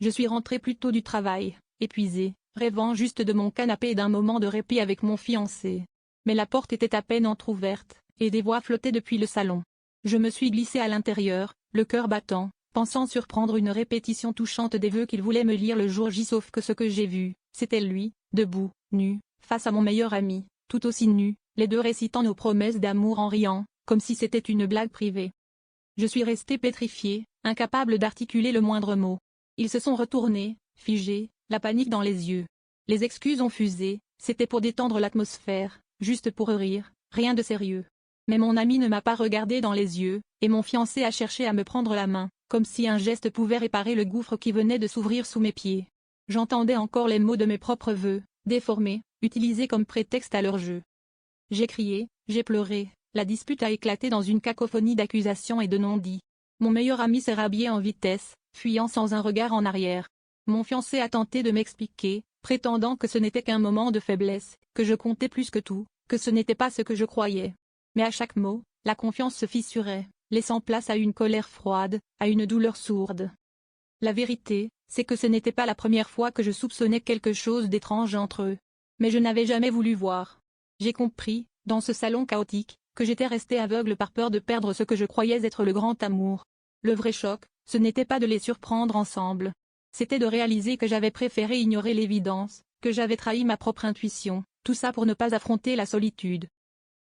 Je suis rentrée plus tôt du travail, épuisée, rêvant juste de mon canapé et d'un moment de répit avec mon fiancé. Mais la porte était à peine entr'ouverte, et des voix flottaient depuis le salon. Je me suis glissée à l'intérieur, le cœur battant, pensant surprendre une répétition touchante des vœux qu'il voulait me lire le jour J. Sauf que ce que j'ai vu, c'était lui, debout, nu, face à mon meilleur ami, tout aussi nu, les deux récitant nos promesses d'amour en riant, comme si c'était une blague privée. Je suis restée pétrifiée, incapable d'articuler le moindre mot. Ils se sont retournés, figés, la panique dans les yeux. Les excuses ont fusé, c'était pour détendre l'atmosphère, juste pour rire, rien de sérieux. Mais mon ami ne m'a pas regardé dans les yeux, et mon fiancé a cherché à me prendre la main, comme si un geste pouvait réparer le gouffre qui venait de s'ouvrir sous mes pieds. J'entendais encore les mots de mes propres vœux, déformés, utilisés comme prétexte à leur jeu. J'ai crié, j'ai pleuré, la dispute a éclaté dans une cacophonie d'accusations et de non-dits. Mon meilleur ami s'est rhabillé en vitesse, fuyant sans un regard en arrière. Mon fiancé a tenté de m'expliquer, prétendant que ce n'était qu'un moment de faiblesse, que je comptais plus que tout, que ce n'était pas ce que je croyais. Mais à chaque mot, la confiance se fissurait, laissant place à une colère froide, à une douleur sourde. La vérité, c'est que ce n'était pas la première fois que je soupçonnais quelque chose d'étrange entre eux. Mais je n'avais jamais voulu voir. J'ai compris, dans ce salon chaotique, que j'étais restée aveugle par peur de perdre ce que je croyais être le grand amour. Le vrai choc, ce n'était pas de les surprendre ensemble. C'était de réaliser que j'avais préféré ignorer l'évidence, que j'avais trahi ma propre intuition, tout ça pour ne pas affronter la solitude.